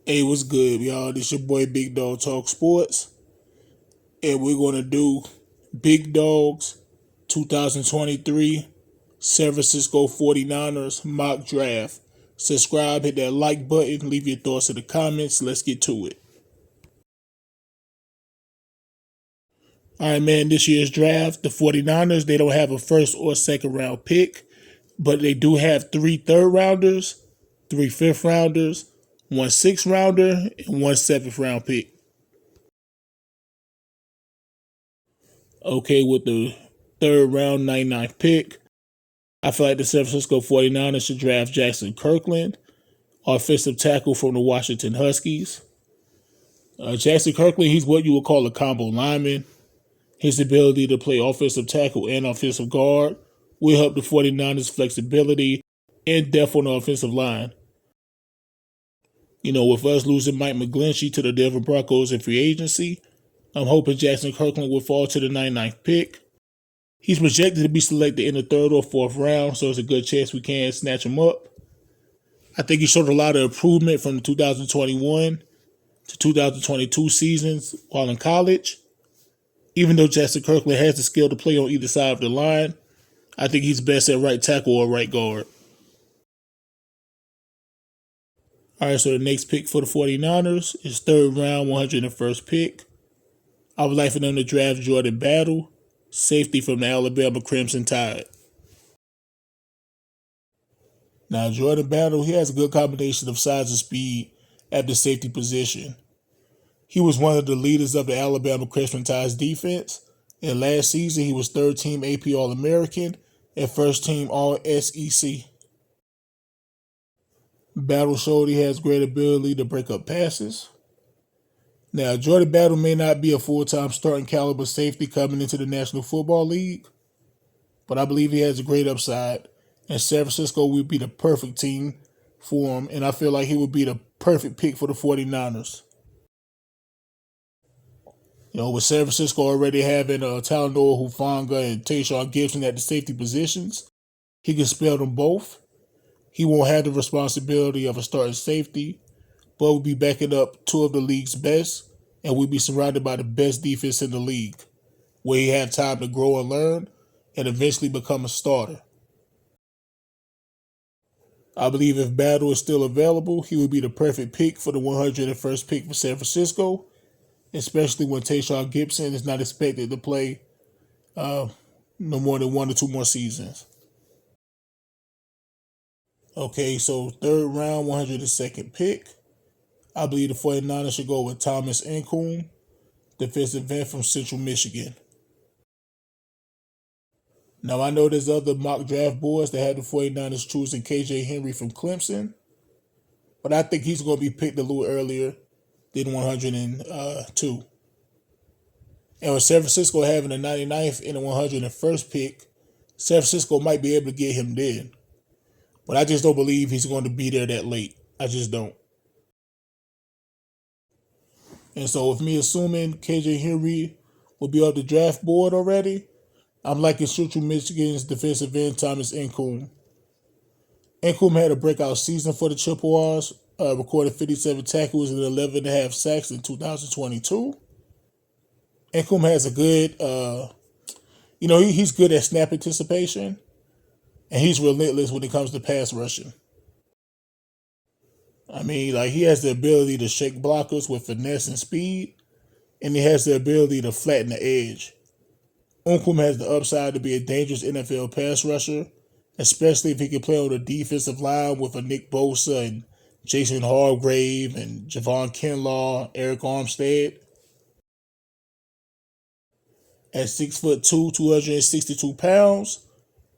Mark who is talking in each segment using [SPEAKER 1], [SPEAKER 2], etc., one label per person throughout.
[SPEAKER 1] Hey, what's good, y'all? This your boy BigDogg Tawk Sports, and we're gonna do Big Dogs 2023 San Francisco 49ers mock draft. Subscribe, hit that like button, leave your thoughts in the comments. Let's get to it. All right, man, this year's draft, the 49ers, they don't have a first or second round pick, but they do have 3 third rounders, 3 5th rounders, 1 6th rounder, and 1 7th round pick. Okay, with the third round, 99th pick, I feel like the San Francisco 49ers should draft Jackson Kirkland, offensive tackle from the Washington Huskies. Jackson Kirkland, he's what you would call a combo lineman. His ability to play offensive tackle and offensive guard will help the 49ers' flexibility and depth on the offensive line. With us losing Mike McGlinchey to the Denver Broncos in free agency, I'm hoping Jackson Kirkland will fall to the 99th pick. He's projected to be selected in the 3rd or 4th round, so it's a good chance we can snatch him up. I think he showed a lot of improvement from the 2021 to 2022 seasons while in college. Even though Jackson Kirkland has the skill to play on either side of the line, I think he's best at right tackle or right guard. All right, so the next pick for the 49ers is 3rd round, 101st pick. I would like for them to draft Jordan Battle, safety from the Alabama Crimson Tide. Now, Jordan Battle, he has a good combination of size and speed at the safety position. He was one of the leaders of the Alabama Crimson Tide's defense, and last season he was 3rd team AP All-American and 1st team All-SEC. Battle showed he has great ability to break up passes. Now, Jordan Battle may not be a full-time starting caliber safety coming into the National Football League, but I believe he has a great upside, and San Francisco would be the perfect team for him, and I feel like he would be the perfect pick for the 49ers. With San Francisco already having Talanoa Hufanga and Tayshaun Gibson at the safety positions, he can spell them both. He won't have the responsibility of a starting safety, but will be backing up 2 of the league's best, and will be surrounded by the best defense in the league, where he had time to grow and learn and eventually become a starter. I believe if Battle is still available, he would be the perfect pick for the 101st pick for San Francisco, especially when Tayshaun Gibson is not expected to play no more than 1 or 2 more seasons. Okay, so 3rd round, 102nd pick. I believe the 49ers should go with Thomas Incoom, defensive end from Central Michigan. Now, I know there's other mock draft boards that had the 49ers choosing KJ Henry from Clemson, but I think he's going to be picked a little earlier than 102. And with San Francisco having the 99th and the 101st pick, San Francisco might be able to get him then. But I just don't believe he's going to be there that late. I just don't. And so with me assuming KJ Henry will be off the draft board already, I'm liking Central Michigan's defensive end Thomas Incoom. Incoom had a breakout season for the Chippewas, recorded 57 tackles and 11.5 sacks in 2022. Incoom has a good, he's good at snap anticipation, and he's relentless when it comes to pass rushing. I mean, he has the ability to shake blockers with finesse and speed, and he has the ability to flatten the edge. Incoom has the upside to be a dangerous NFL pass rusher, especially if he can play on the defensive line with a Nick Bosa and Jason Hargrave and Javon Kinlaw, Eric Armstead. At 6'2", 262 pounds,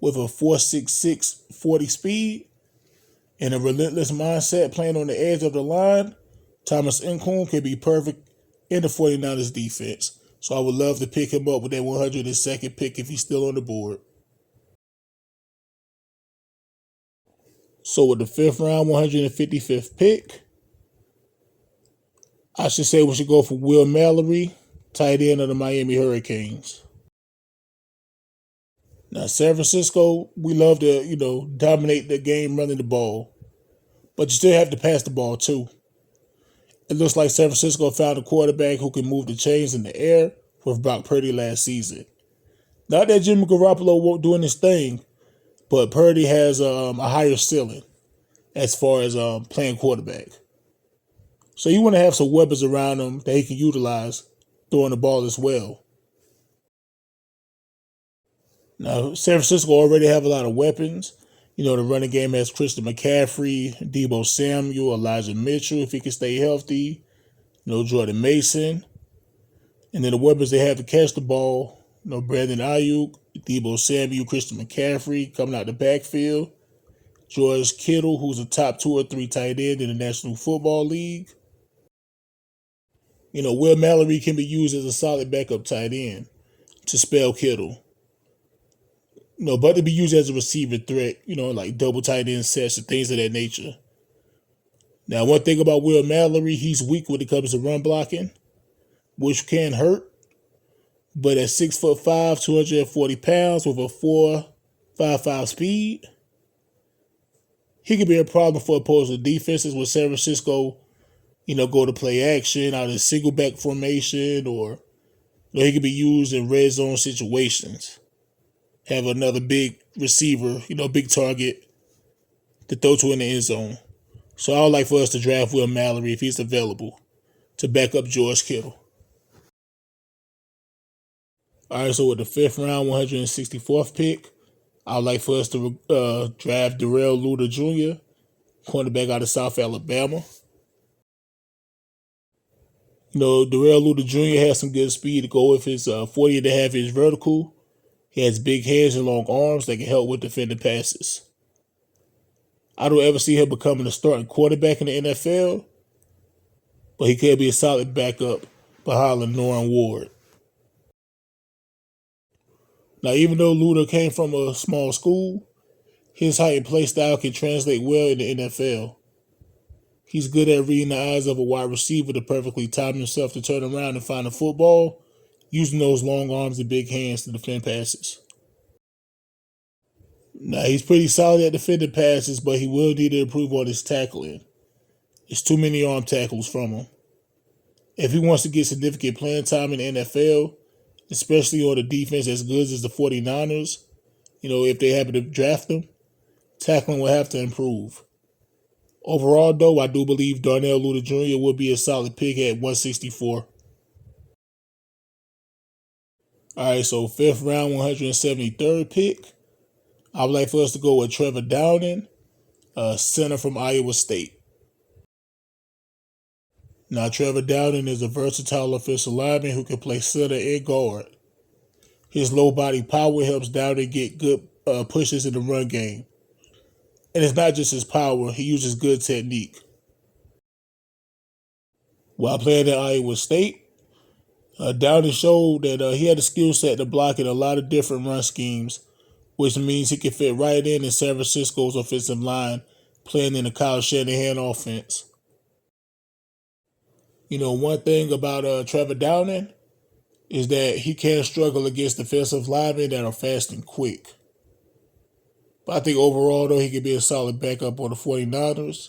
[SPEAKER 1] with a 4.66 40 speed, and a relentless mindset playing on the edge of the line, Thomas Incoom can be perfect in the 49ers defense. So I would love to pick him up with that 102nd pick if he's still on the board. So with the 5th round, 155th pick, I should say we should go for Will Mallory, tight end of the Miami Hurricanes. Now, San Francisco, we love to, dominate the game running the ball. But you still have to pass the ball, too. It looks like San Francisco found a quarterback who can move the chains in the air with Brock Purdy last season. Not that Jimmy Garoppolo won't doing his thing, but Purdy has a higher ceiling as far as playing quarterback. So you want to have some weapons around him that he can utilize throwing the ball as well. Now, San Francisco already have a lot of weapons. The running game has Christian McCaffrey, Deebo Samuel, Elijah Mitchell, if he can stay healthy, Jordan Mason. And then the weapons they have to catch the ball, Brandon Ayuk, Deebo Samuel, Christian McCaffrey coming out the backfield, George Kittle, who's a top 2 or 3 tight end in the National Football League. Will Mallory can be used as a solid backup tight end to spell Kittle. But to be used as a receiver threat, like double tight end sets and things of that nature. Now, one thing about Will Mallory, he's weak when it comes to run blocking, which can hurt. But at 6'5", 240 pounds with a 4.55 speed, he could be a problem for opposing defenses when San Francisco, go to play action out of single back formation, or he could be used in red zone situations. Have another big receiver, big target to throw to in the end zone. So I would like for us to draft Will Mallory if he's available to back up George Kittle. All right, so with the 5th round, 164th pick, I would like for us to draft Darrell Luter Jr., cornerback out of South Alabama. Darrell Luter Jr. has some good speed to go with his 40.5-inch vertical. He has big hands and long arms that can help with defending passes. I don't ever see him becoming a starting quarterback in the NFL, but he could be a solid backup behind Lenoir Ward. Now, even though Luter came from a small school, his height and play style can translate well in the NFL. He's good at reading the eyes of a wide receiver to perfectly time himself to turn around and find a football, using those long arms and big hands to defend passes. Now, he's pretty solid at defending passes, but he will need to improve on his tackling. There's too many arm tackles from him. If he wants to get significant playing time in the NFL, especially on a defense as good as the 49ers, if they happen to draft him, tackling will have to improve. Overall, though, I do believe Darnell Luter Jr. will be a solid pick at 164. All right, so 5th round, 173rd pick. I would like for us to go with Trevor Downing, center from Iowa State. Now, Trevor Downing is a versatile offensive lineman who can play center and guard. His low body power helps Downing get good pushes in the run game. And it's not just his power, he uses good technique. While playing at Iowa State, Downing showed that he had a skill set to block in a lot of different run schemes, which means he can fit right in San Francisco's offensive line playing in the Kyle Shanahan offense. One thing about Trevor Downing is that he can struggle against defensive linemen that are fast and quick. But I think overall, though, he could be a solid backup on the 49ers.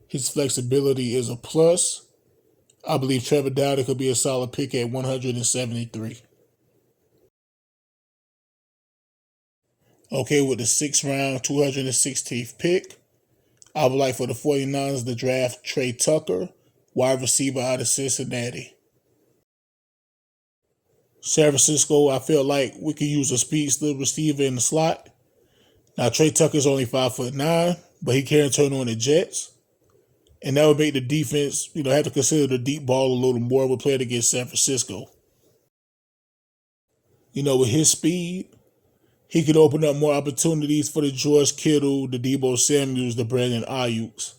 [SPEAKER 1] His flexibility is a plus. I believe Trevor Downing could be a solid pick at 173. Okay, with the 6th round, 216th pick, I would like for the 49ers to draft Trey Tucker, wide receiver out of Cincinnati. San Francisco, I feel like we could use a speedster receiver in the slot. Now, Trey Tucker's only 5'9", but he can turn on the Jets. And that would make the defense, have to consider the deep ball a little more when playing against San Francisco. With his speed, he could open up more opportunities for the George Kittle, the Deebo Samuels, the Brandon Ayuks,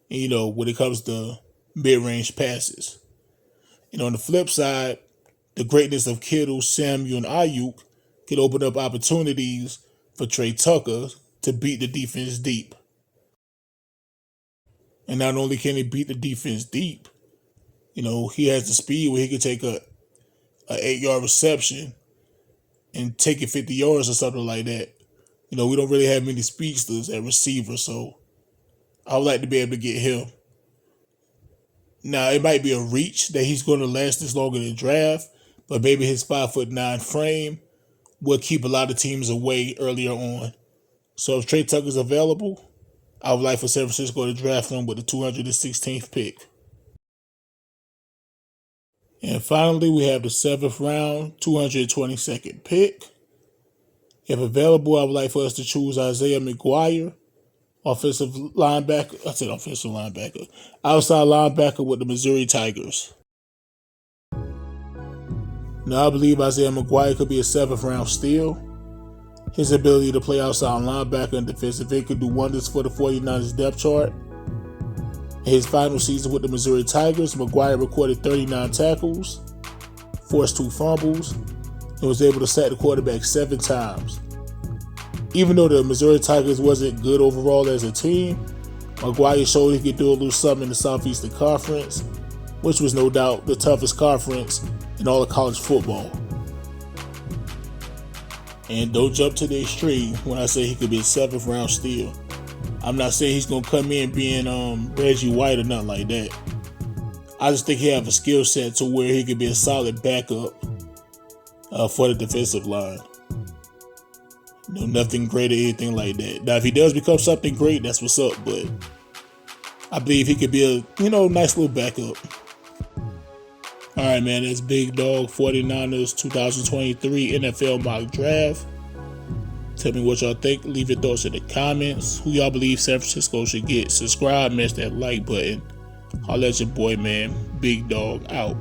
[SPEAKER 1] and, when it comes to mid-range passes. On the flip side, the greatness of Kittle, Samuel, and Ayuk could open up opportunities for Trey Tucker to beat the defense deep. And not only can he beat the defense deep, he has the speed where he can take a 8-yard reception and take it 50 yards or something like that. We don't really have many speedsters at receiver, so I would like to be able to get him. Now, it might be a reach that he's going to last this long in the draft, but maybe his 5'9" frame will keep a lot of teams away earlier on. So if Trey Tucker's available, I would like for San Francisco to draft him with the 216th pick. And finally, we have the 7th round, 222nd pick. If available, I would like for us to choose Isaiah McGuire, offensive linebacker. I said offensive linebacker. Outside linebacker with the Missouri Tigers. Now, I believe Isaiah McGuire could be a 7th round steal. His ability to play outside linebacker and defensive end could do wonders for the 49ers depth chart. In his final season with the Missouri Tigers, McGuire recorded 39 tackles, forced 2 fumbles, and was able to sack the quarterback 7 times. Even though the Missouri Tigers wasn't good overall as a team, McGuire showed he could do a little something in the Southeastern Conference, which was no doubt the toughest conference in all of college football. And don't jump to the extreme when I say he could be a 7th round steal. I'm not saying he's going to come in being Reggie White or nothing like that. I just think he have a skill set to where he could be a solid backup for the defensive line. Nothing great or anything like that. Now, if he does become something great, that's what's up. But I believe he could be a nice little backup. All right, man. That's Big Dog 49ers 2023 NFL mock draft. Tell me what y'all think. Leave your thoughts in the comments. Who y'all believe San Francisco should get? Subscribe, smash that like button. Holla at your boy, man. Big Dog out.